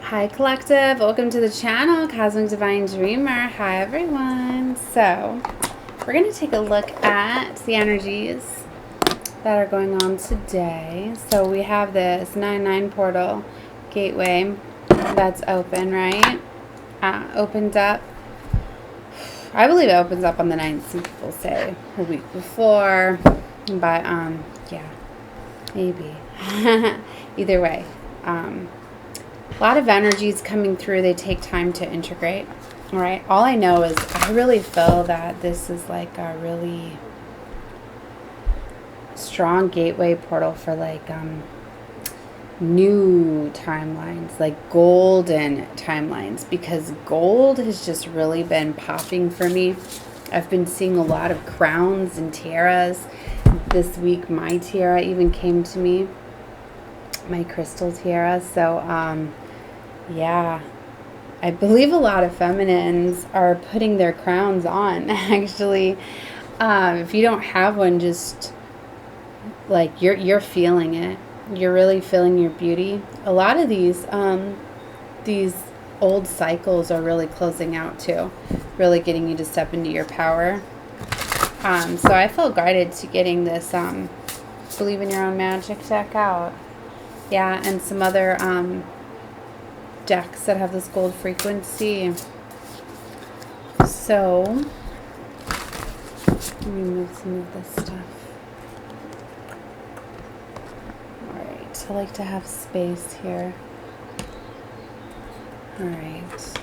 Hi Collective, welcome to the channel, Cosmic Divine Dreamer. Hi everyone. So we're going to take a look at the energies that are going on today. So we have this 9-9 portal gateway that's open, right? Opened up. I believe it opens up on the 9th. Some people say a week before, but yeah, maybe. Either way, a lot of energies coming through. They take time to integrate. All right. All I know is I really feel that this is like a really strong gateway portal for like new timelines, like golden timelines, because gold has just really been popping for me. I've been seeing a lot of crowns and tiaras. This week my tiara even came to me, my crystal tiara. So yeah, I believe a lot of feminines are putting their crowns on, actually. If you don't have one, just like you're feeling it. You're really feeling your beauty. A lot of these old cycles are really closing out too, really getting you to step into your power. So I feel guided to getting this Believe in Your Own Magic deck out. Yeah, and some other decks that have this gold frequency. So let me move some of this stuff. Alright, I like to have space here. Alright.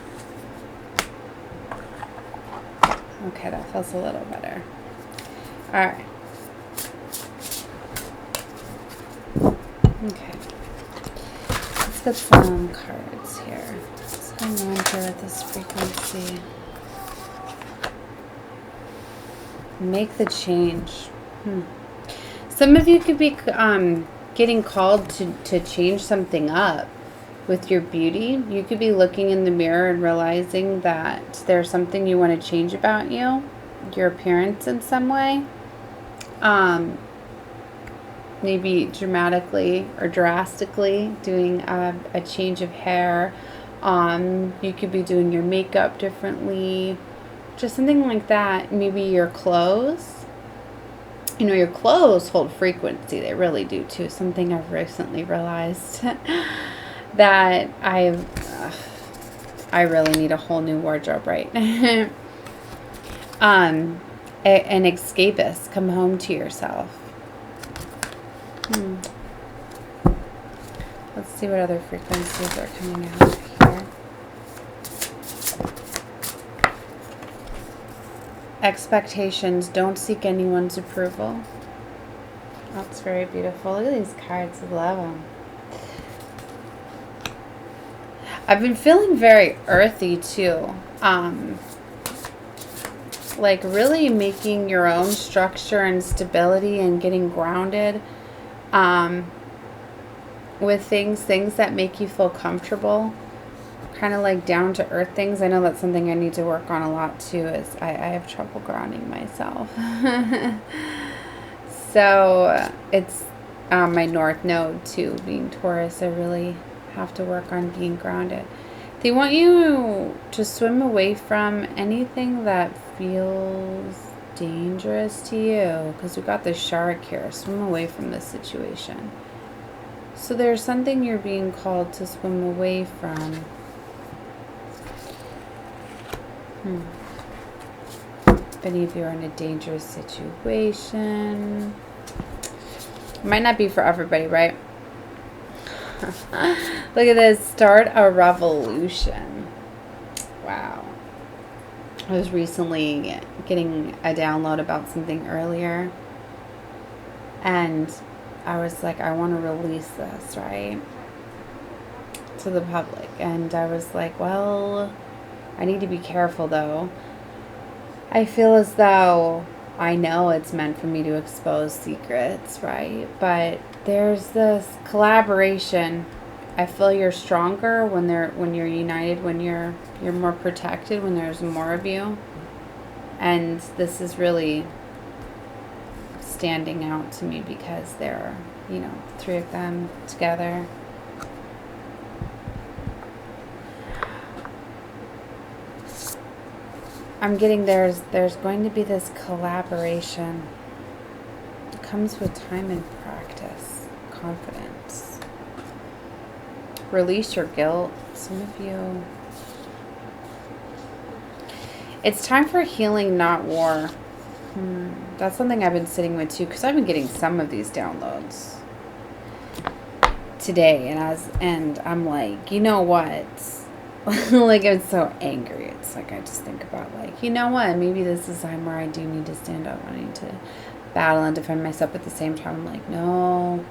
Okay, that feels a little better. Alright. Okay. Let's get some cards here. What's going on here with this frequency? Make the change. Some of you could be getting called to change something up with your beauty. You could be looking in the mirror and realizing that there's something you want to change about you, your appearance in some way. Maybe dramatically or drastically doing a change of hair. You could be doing your makeup differently, just something like that. Maybe your clothes. You know, your clothes hold frequency. They really do too. Something I've recently realized that I really need a whole new wardrobe, right? An escapist. Come home to yourself. Let's see what other frequencies are coming out here. Expectations. Don't seek anyone's approval. That's very beautiful. Look at these cards. I love them. I've been feeling very earthy too. Like really making your own structure and stability and getting grounded. With things that make you feel comfortable, kind of like down to earth things. I know that's something I need to work on a lot too, is I have trouble grounding myself. So it's my north node too, being Taurus. I really have to work on being grounded. They want you to swim away from anything that feels dangerous to you, because we got the shark here. Swim away from this situation. So there's something you're being called to swim away from. If any of you are in a dangerous situation. It might not be for everybody, right? Look at this. Start a revolution. Wow. I was recently getting a download about something earlier. And I was like, I want to release this, right, to the public. And I was like, well, I need to be careful though. I feel as though I know it's meant for me to expose secrets, right? But there's this collaboration. I feel you're stronger when you're united, when you're more protected, when there's more of you. And this is really standing out to me because there are, 3 of them together. I'm getting there's going to be this collaboration. It comes with time and practice, confidence. Release your guilt. Some of you. It's time for healing, not war. That's something I've been sitting with too, because I've been getting some of these downloads today, and I'm like, you know what? Like, I'm so angry. It's like I just think about, like, you know what? Maybe this is a time where I do need to stand up. I need to battle and defend myself. At the same time, I'm like, no.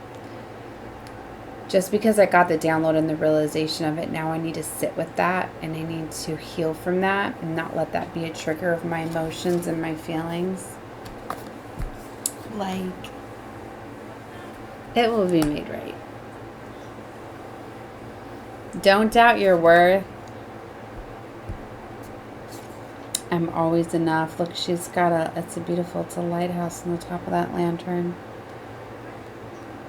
Just because I got the download and the realization of it, now I need to sit with that, and I need to heal from that and not let that be a trigger of my emotions and my feelings. Like, it will be made right. Don't doubt your worth. I'm always enough. Look, she's got it's a lighthouse on the top of that lantern.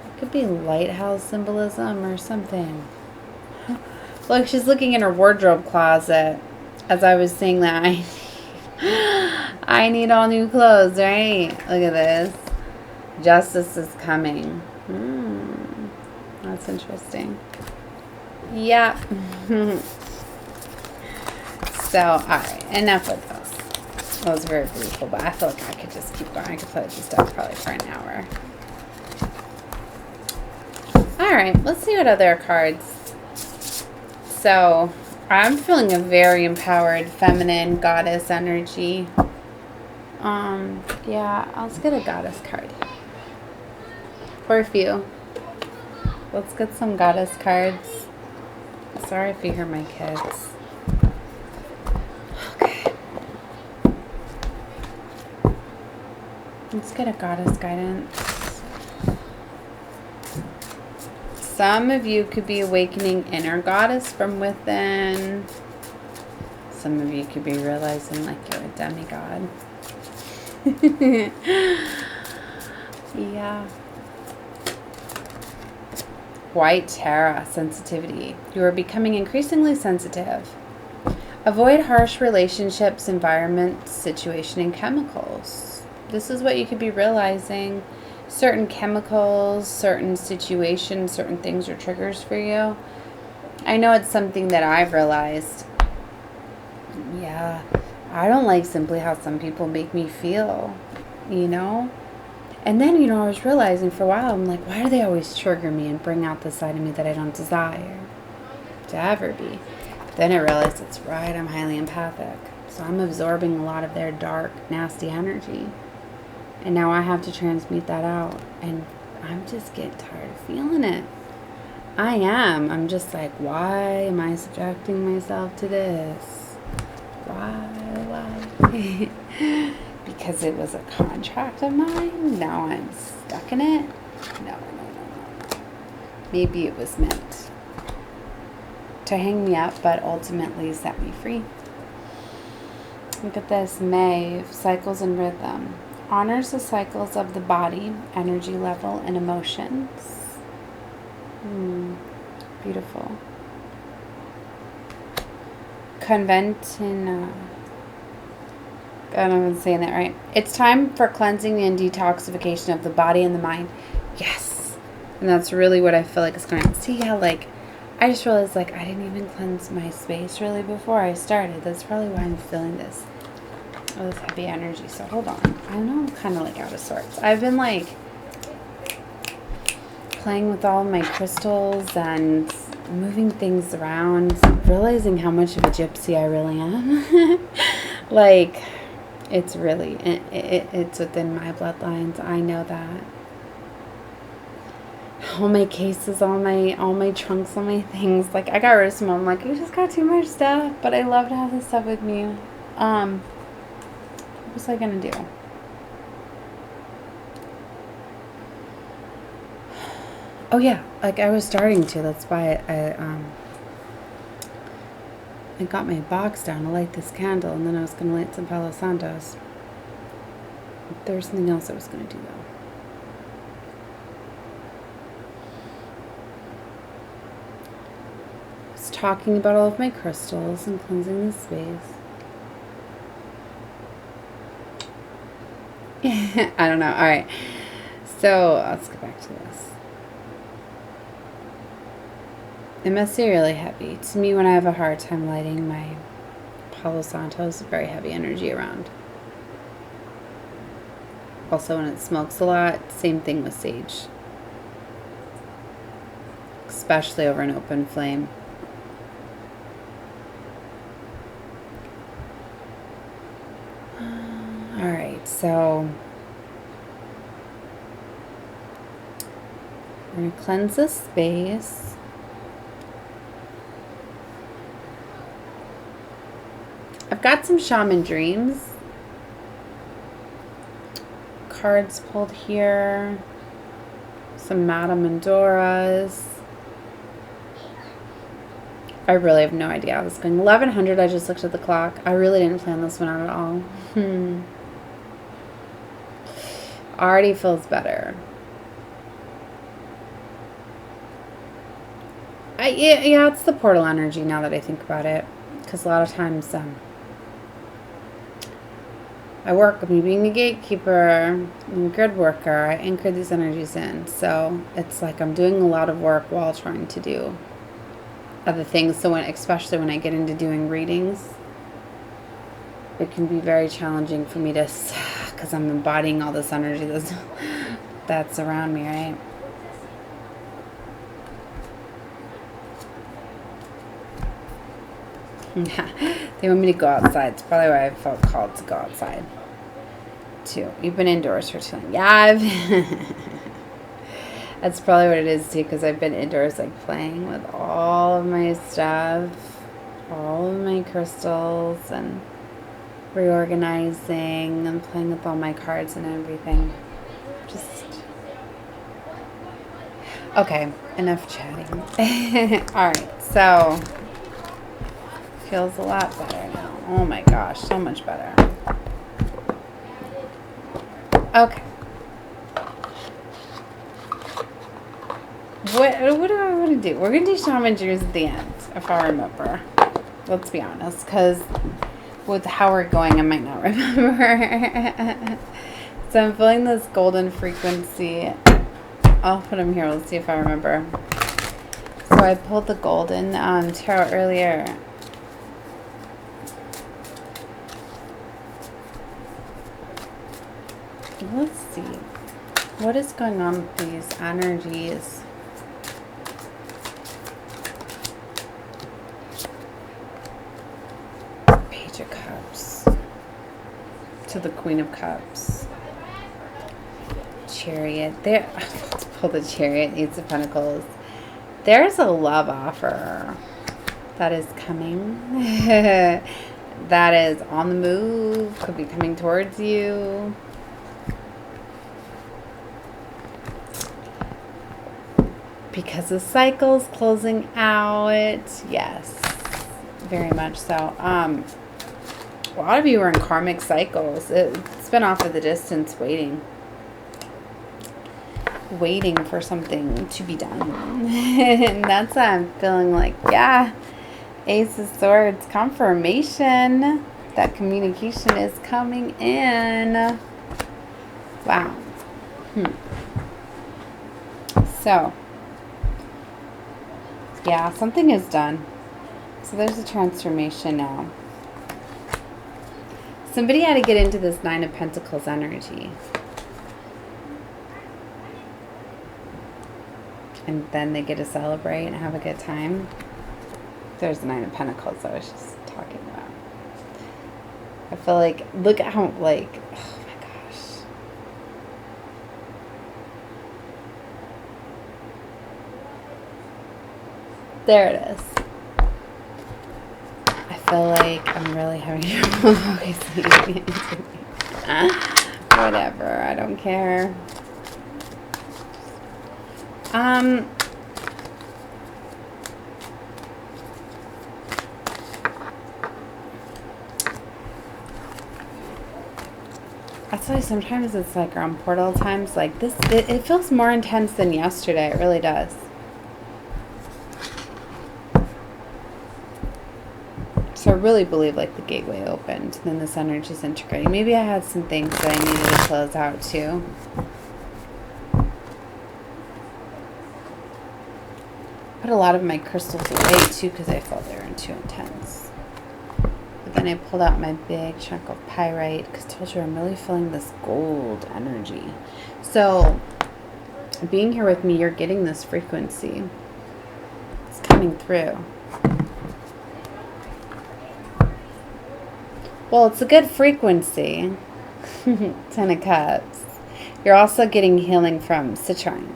It could be lighthouse symbolism or something. Look, she's looking in her wardrobe closet. As I was saying that, I need all new clothes, right? Look at this. Justice is coming. That's interesting. Yeah. So, alright, enough with those. That was very beautiful, but I feel like I could just keep going. I could play with this stuff probably for an hour. Alright, let's see what other cards. So, I'm feeling a very empowered, feminine, goddess energy. Yeah, let's get a goddess card. For a few. Let's get some goddess cards. Sorry if you hear my kids. Okay. Let's get a goddess guidance. Some of you could be awakening inner goddess from within. Some of you could be realizing like you're a demigod. Yeah. White Tiara, sensitivity. You are becoming increasingly sensitive. Avoid harsh relationships, environment, situation, and chemicals. This is what you could be realizing. Certain chemicals, certain situations, certain things are triggers for you. I know it's something that I've realized. Yeah, I don't like simply how some people make me feel, you know? And then, you know, I was realizing for a while, I'm like, why do they always trigger me and bring out the side of me that I don't desire to ever be? Then I realized it's right, I'm highly empathic. So I'm absorbing a lot of their dark, nasty energy. And now I have to transmute that out. And I'm just getting tired of feeling it. I am. I'm just like, why am I subjecting myself to this? Why? Because it was a contract of mine? Now I'm stuck in it? No. Maybe it was meant to hang me up, but ultimately set me free. Look at this. May, cycles and rhythm. Honors the cycles of the body, energy level, and emotions. Beautiful. Conventina. I don't know if I'm saying that right. It's time for cleansing and detoxification of the body and the mind. Yes. And that's really what I feel like is going on. See how, like, I just realized, like, I didn't even cleanse my space really before I started. That's probably why I'm feeling this. Oh, this heavy energy. So hold on. I know I'm kind of like out of sorts. I've been like playing with all of my crystals and moving things around, realizing how much of a gypsy I really am. Like, it's really, it's within my bloodlines. I know that. All my cases, all my trunks, all my things. Like, I got rid of some. I'm like, you just got too much stuff. But I love to have this stuff with me. What was I gonna do? Oh yeah, like I was starting to. That's why I got my box down to light this candle, and then I was gonna light some Palo Santos. There was something else I was gonna do though. I was talking about all of my crystals and cleansing the space. I don't know. All right. So let's go back to this. It must be really heavy. To me, when I have a hard time lighting my Palo Santo, is very heavy energy around. Also, when it smokes a lot, same thing with sage. Especially over an open flame. All right, so we're going to cleanse this space. I've got some shaman dreams. Cards pulled here. Some Madame Mendoras. I really have no idea how this is going. 1100, I just looked at the clock. I really didn't plan this one out at all. Already feels better. Yeah, it's the portal energy now that I think about it. Because a lot of times I work with me being a gatekeeper, and grid worker. I anchor these energies in. So it's like I'm doing a lot of work while trying to do other things. So especially when I get into doing readings, it can be very challenging for me to, because I'm embodying all this energy that's around me, right? They want me to go outside. It's probably why I felt called to go outside too. You've been indoors for too long. Yeah, that's probably what it is too, because I've been indoors like playing with all of my stuff, all of my crystals, and reorganizing and playing with all my cards and everything. Just okay, enough chatting. Alright, so feels a lot better now. Oh my gosh, so much better. Okay. What do I want to do? We're going to do shaman dreams at the end, if I remember. Let's be honest, because with how we're going, I might not remember. So I'm feeling this golden frequency. I'll put them here. Let's see if I remember. So I pulled the golden tarot earlier. Let's see. What is going on with these energies? Page of Cups to the Queen of Cups. Chariot. There. Let's pull the Chariot. Eight of Pentacles. There's a love offer that is coming. That is on the move. Could be coming towards you. Because the cycle's closing out. Yes, very much so. A lot of you are in karmic cycles. It's been off of the distance waiting for something to be done. And that's why I'm feeling like, yeah, Ace of Swords, confirmation that communication is coming in. Wow. So yeah, something is done. So there's a transformation now. Somebody had to get into this Nine of Pentacles energy. And then they get to celebrate and have a good time. There's the Nine of Pentacles I was just talking about. I feel like, look at how, like, oh my gosh. There it is. I feel like I'm really having trouble focusing. Whatever, I don't care. That's why sometimes it's like around portal times like this, it feels more intense than yesterday. It really does. So I really believe like the gateway opened, and then this energy is integrating. Maybe I had some things that I needed to close out too. Put a lot of my crystals away too because I felt they were too intense. But then I pulled out my big chunk of pyrite because I told you I'm really feeling this gold energy. So being here with me, you're getting this frequency. It's coming through. Well, it's a good frequency. 10 of Cups. You're also getting healing from citrine.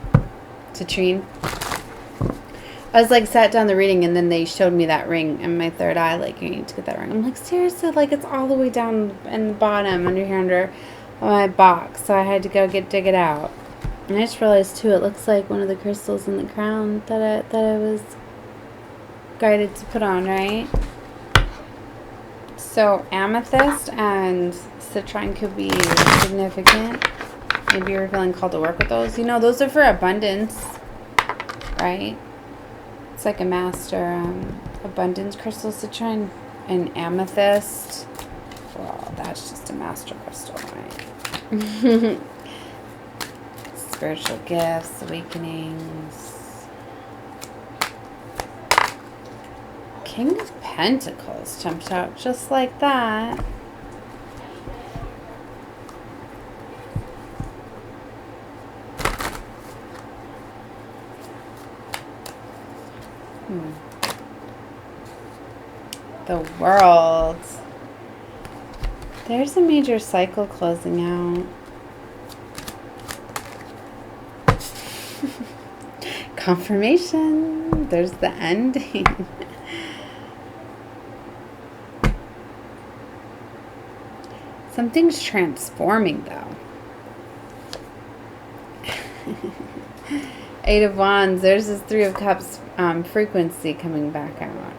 I was like sat down the reading and then they showed me that ring in my third eye, like, you need to get that ring. I'm like, seriously, like it's all the way down in the bottom under here under my box. So I had to go dig it out. And I just realized too, it looks like one of the crystals in the crown that I was guided to put on, right? So amethyst and citrine could be significant. Maybe you're feeling called to work with those. You know, those are for abundance, right? It's like a master abundance crystal, citrine and amethyst. Well, that's just a master crystal, right? Spiritual gifts, awakenings. King of Pentacles jumped out just like that. The World. There's a major cycle closing out. Confirmation. There's the ending. Something's transforming, though. 8 of Wands. There's this 3 of Cups frequency coming back out.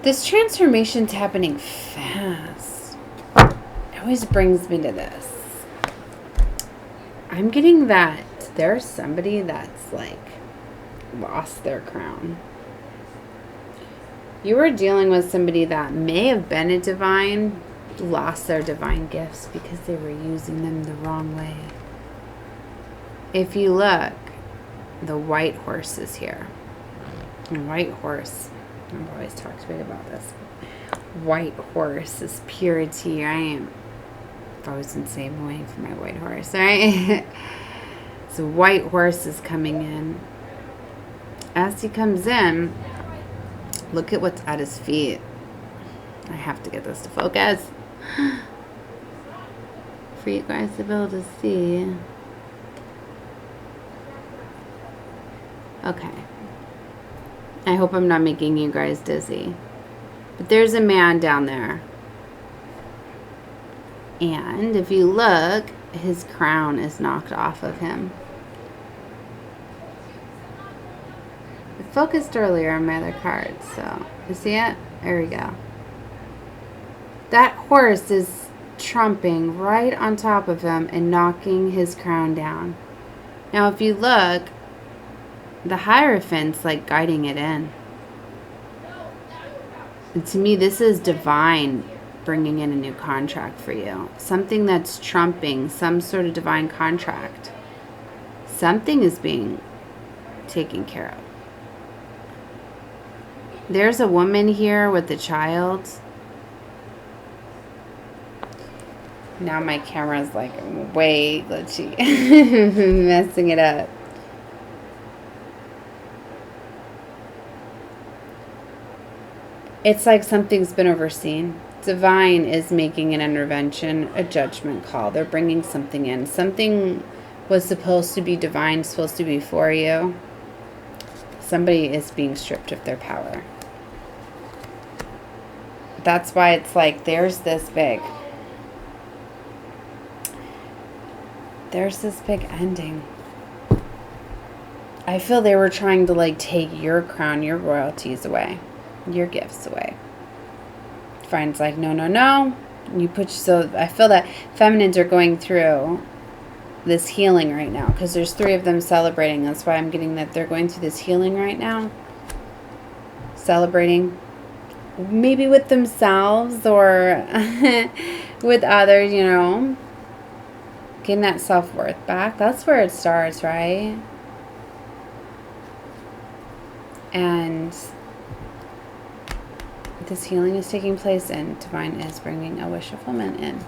This transformation's happening fast. It always brings me to this. I'm getting that there's somebody that's like lost their crown. You were dealing with somebody that may have been a divine, lost their divine gifts because they were using them the wrong way. If you look, the white horse is here. The white horse, I've always talked to you about this. White horse is purity, right? I've always been saving away for my white horse, right? So white horse is coming in. As he comes in, look at what's at his feet. I have to get this to focus for you guys to be able to see. Okay. I hope I'm not making you guys dizzy. But there's a man down there. And if you look, his crown is knocked off of him. I focused earlier on my other cards, so you see it? There we go. That horse is trumping right on top of him and knocking his crown down. Now if you look, the Hierophant's like guiding it in. And to me, this is divine bringing in a new contract for you. Something that's trumping some sort of divine contract. Something is being taken care of. There's a woman here with a child. Now my camera's like way glitchy. Messing it up. It's like something's been overseen. Divine is making an intervention, a judgment call. They're bringing something in. Something was supposed to be divine, supposed to be for you. Somebody is being stripped of their power. That's why it's like there's this big ending. I feel they were trying to like take your crown, your royalties away, your gifts away. Divine's like, no, no, no. You put, so I feel that feminines are going through this healing right now, because there's 3 of them celebrating. That's why I'm getting that they're going through this healing right now. Celebrating. Maybe with themselves or with others, you know. Getting that self-worth back. That's where it starts, right? And this healing is taking place, and Divine is bringing a wish fulfillment in.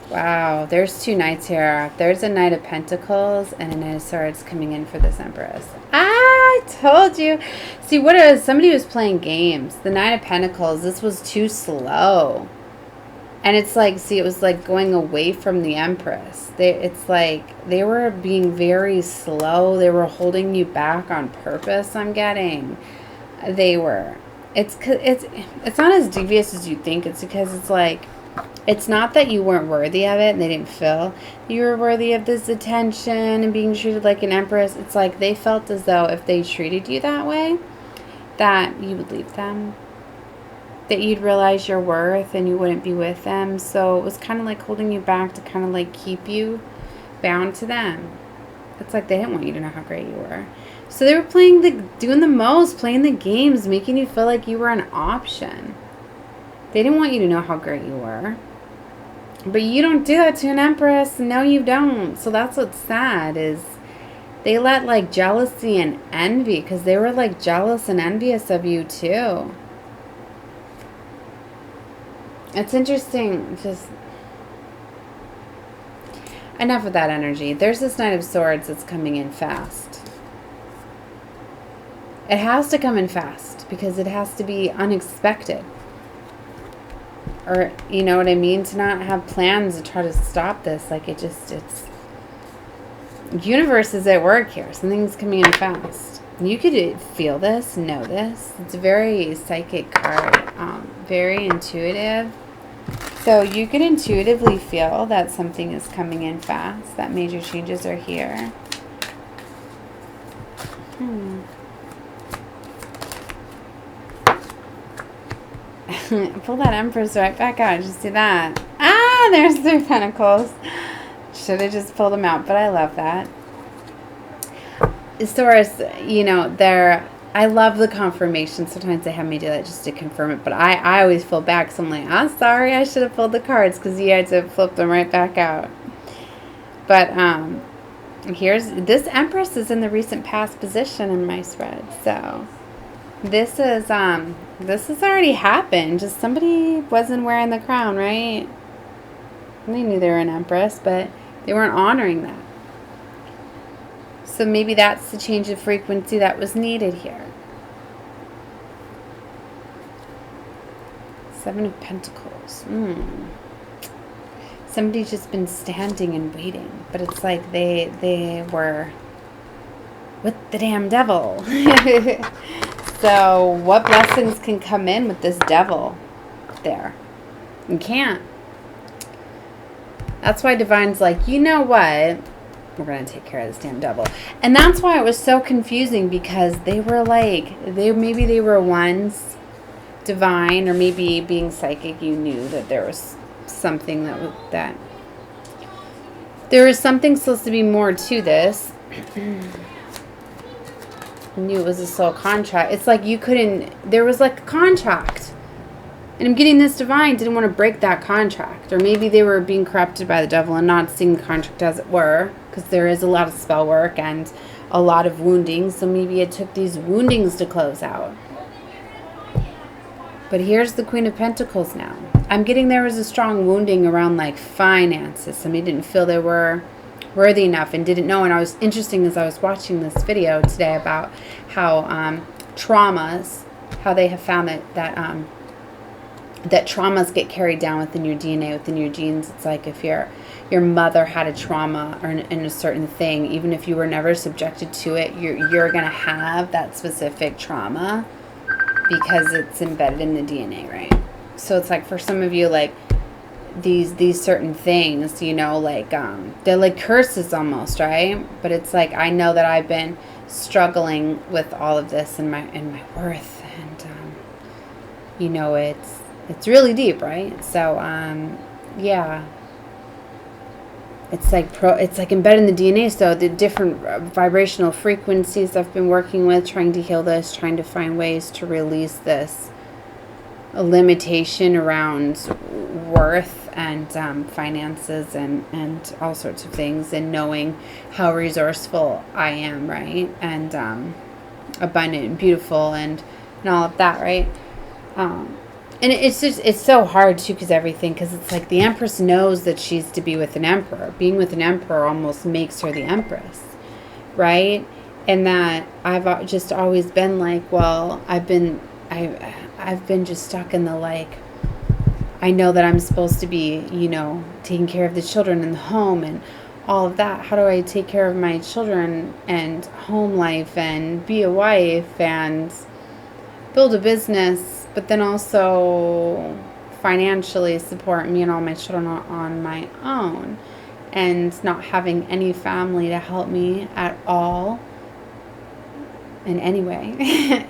Wow, there's 2 knights here. There's a Knight of Pentacles and a Knight of Swords coming in for this Empress. I told you. See, what it was, somebody was playing games. The Knight of Pentacles, this was too slow. And it's like, see, it was like going away from the Empress. It's like they were being very slow. They were holding you back on purpose, I'm getting. They were. It's not as devious as you think. It's because it's like, it's not that you weren't worthy of it and they didn't feel you were worthy of this attention and being treated like an empress. It's like they felt as though if they treated you that way, that you would leave them, that you'd realize your worth and you wouldn't be with them. So it was kind of like holding you back to kind of like keep you bound to them. It's like they didn't want you to know how great you were. So they were doing the most, playing the games, making you feel like you were an option. They didn't want you to know how great you were. But you don't do that to an empress. No, you don't. So that's what's sad, is they let like jealousy and envy, because they were like jealous and envious of you too. It's interesting. Just enough of that energy. There's this Knight of Swords that's coming in fast. It has to come in fast because it has to be unexpected. Or, you know what I mean? To not have plans to try to stop this. Like, it's... Universe is at work here. Something's coming in fast. You could feel this, know this. It's a very psychic card. Very intuitive. So you could intuitively feel that something is coming in fast. That major changes are here. Pull that Empress right back out. Did you see that? Ah, there's 3 Pentacles. Should have just pulled them out, but I love that. Taurus, you know, I love the confirmation. Sometimes they have me do that just to confirm it, but I always feel back. So I'm like, I'm sorry, I should have pulled the cards, because you had to flip them right back out. But here's this Empress is in the recent past position in my spread, so. This has already happened. Just somebody wasn't wearing the crown, right? They knew they were an empress, but they weren't honoring that. So maybe that's the change of frequency that was needed here. 7 of Pentacles. Somebody's just been standing and waiting, but it's like they were with the damn devil. So what blessings can come in with this devil there? You can't. That's why Divine's like, you know what? We're going to take care of this damn devil. And that's why it was so confusing, because they were like, maybe they were once Divine, or maybe being psychic, you knew that there was something that there was something supposed to be more to this. Knew it was a soul contract. It's like you couldn't, there was like a contract, and I'm getting this Divine didn't want to break that contract. Or maybe they were being corrupted by the devil and not seeing the contract as it were, because there is a lot of spell work and a lot of wounding, so maybe it took these woundings to close out. But here's the Queen of Pentacles now. I'm getting there was a strong wounding around like finances. Somebody didn't feel they were worthy enough and didn't know. And I was interesting as I was watching this video today about how traumas, how they have found that traumas get carried down within your DNA, within your genes. It's like if your mother had a trauma or in a certain thing, even if you were never subjected to it, you're gonna have that specific trauma because it's embedded in the DNA, right? So it's like for some of you, like these certain things, you know, like they're like curses almost, right? But it's like I know that I've been struggling with all of this in my worth, and you know, it's really deep, right? So yeah, it's like embedded in the DNA. So the different vibrational frequencies I've been working with, trying to heal this, trying to find ways to release this limitation around worth and finances and all sorts of things, and knowing how resourceful I am, right? And abundant and beautiful and all of that, right? And it's so hard too, because it's like the Empress knows that she's to be with an Emperor. Being with an Emperor almost makes her the Empress, right? And that I've just always been like, well, I've been just stuck in the like, I know that I'm supposed to be, taking care of the children in the home and all of that. How do I take care of my children and home life and be a wife and build a business, but then also financially support me and all my children on my own, and not having any family to help me at all in any way?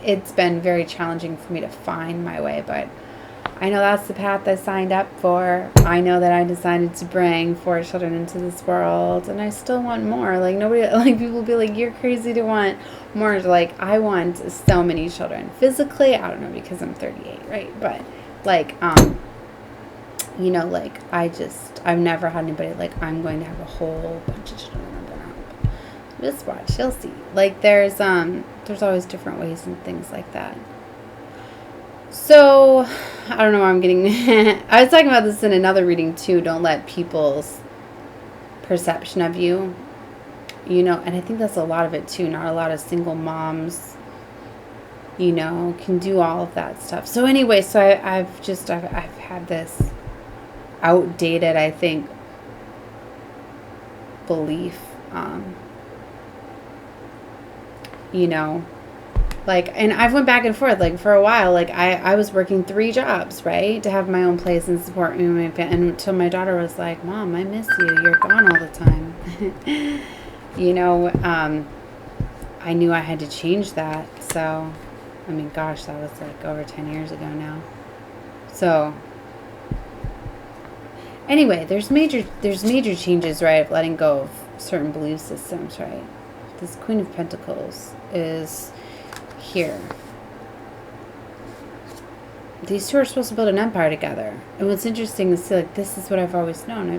It's been very challenging for me to find my way, but I know that's the path I signed up for. I know that I decided to bring 4 children into this world, and I still want more. Like, nobody, like, people will be like, you're crazy to want more. Like, I want so many children. Physically, I don't know, because I'm 38, right? But, like, I've never had anybody like, I'm going to have a whole bunch of children. Just watch, you'll see. Like, there's always different ways and things like that. So, I don't know where I'm getting. I was talking about this in another reading too. Don't let people's perception of you, and I think that's a lot of it too. Not a lot of single moms, can do all of that stuff. So anyway, so I've had this outdated, I think, belief, like, and I've went back and forth, like, for a while, like, I was working 3 jobs, right, to have my own place and support me and my family, until my daughter was like, Mom, I miss you, you're gone all the time. I knew I had to change that, so, I mean, gosh, that was, like, over 10 years ago now. So, anyway, there's major changes, right, of letting go of certain belief systems, right? This Queen of Pentacles is here. These 2 are supposed to build an empire together. And what's interesting is, see, like, this is what I've always known. I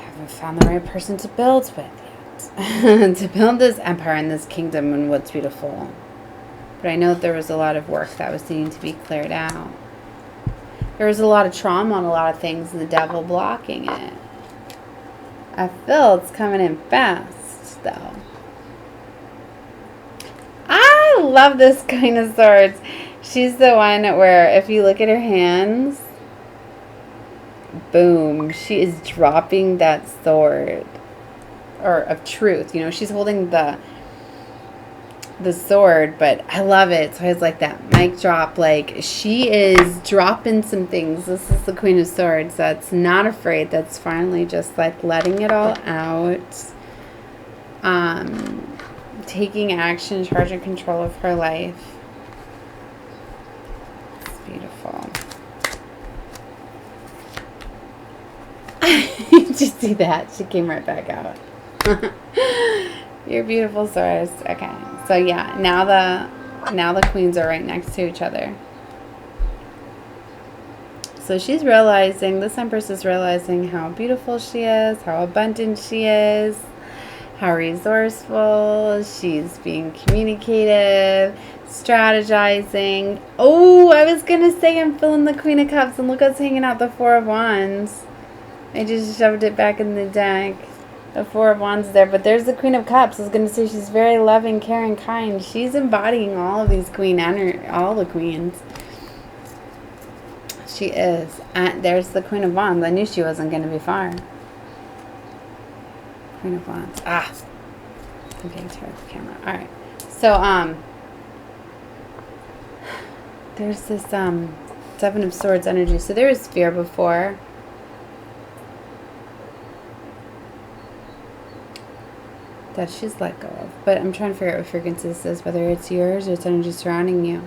haven't found the right person to build with yet. To build this empire and this kingdom and what's beautiful. But I know that there was a lot of work that was needing to be cleared out. There was a lot of trauma on a lot of things, and the devil blocking it. I feel it's coming in fast, though. I love this Queen of Swords. She's the one where if you look at her hands, boom, she is dropping that sword, or of truth. She's holding the sword, but I love it. So it's like that mic drop. Like, she is dropping some things. This is the Queen of Swords that's not afraid. That's finally just like letting it all out. Taking action, charge and control of her life. It's beautiful. Did you see that? She came right back out. You're beautiful, Source. Okay. So yeah, now the queens are right next to each other. So she's realizing, this Empress is realizing how beautiful she is, how abundant she is, how resourceful, she's being communicative, strategizing. Oh, I was going to say I'm feeling the Queen of Cups, and look what's hanging out, the 4 of Wands. I just shoved it back in the deck. The 4 of Wands there, but there's the Queen of Cups. I was going to say she's very loving, caring, kind. She's embodying all of these queen energy, all the queens. She is. And there's the Queen of Wands. I knew she wasn't going to be far. Queen of Wands. Ah. I'm getting tired of the camera. Alright. So, there's this, 7 of Swords energy. So there was fear before. That she's let go of. But I'm trying to figure out what frequency this is, whether it's yours or it's energy surrounding you.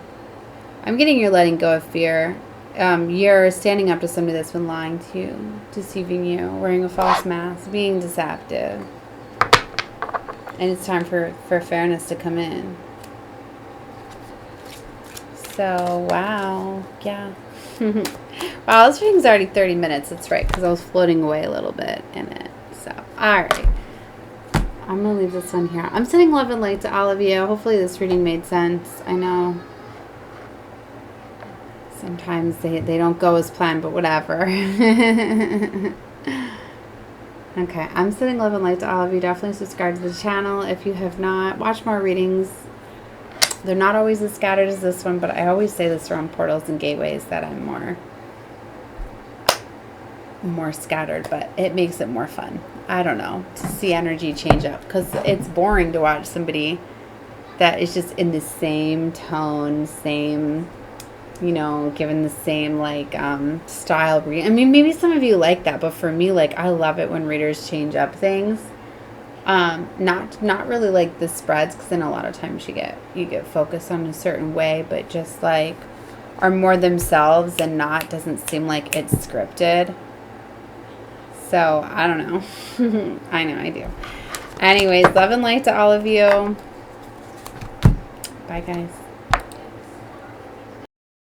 I'm getting you're letting go of fear. you're standing up to somebody that's been lying to you, deceiving you, wearing a false mask, being deceptive. And it's time for fairness to come in. So, wow. Yeah. Wow, this reading's already 30 minutes. That's right, because I was floating away a little bit in it. So, alright. I'm going to leave this one here. I'm sending love and light to all of you. Hopefully this reading made sense. I know sometimes they don't go as planned, but whatever. Okay, I'm sending love and light to all of you. Definitely subscribe to the channel if you have not. Watch more readings. They're not always as scattered as this one, but I always say this around portals and gateways that I'm more scattered, but it makes it more fun. I don't know, to see energy change up, because it's boring to watch somebody that is just in the same tone, same, you know, given the same like style. I mean, maybe some of you like that, but for me, like, I love it when readers change up things. Not really like the spreads, because then a lot of times you get focused on a certain way, but just like are more themselves and doesn't seem like it's scripted. So I don't know. I know I do. Anyways, love and light to all of you. Bye guys.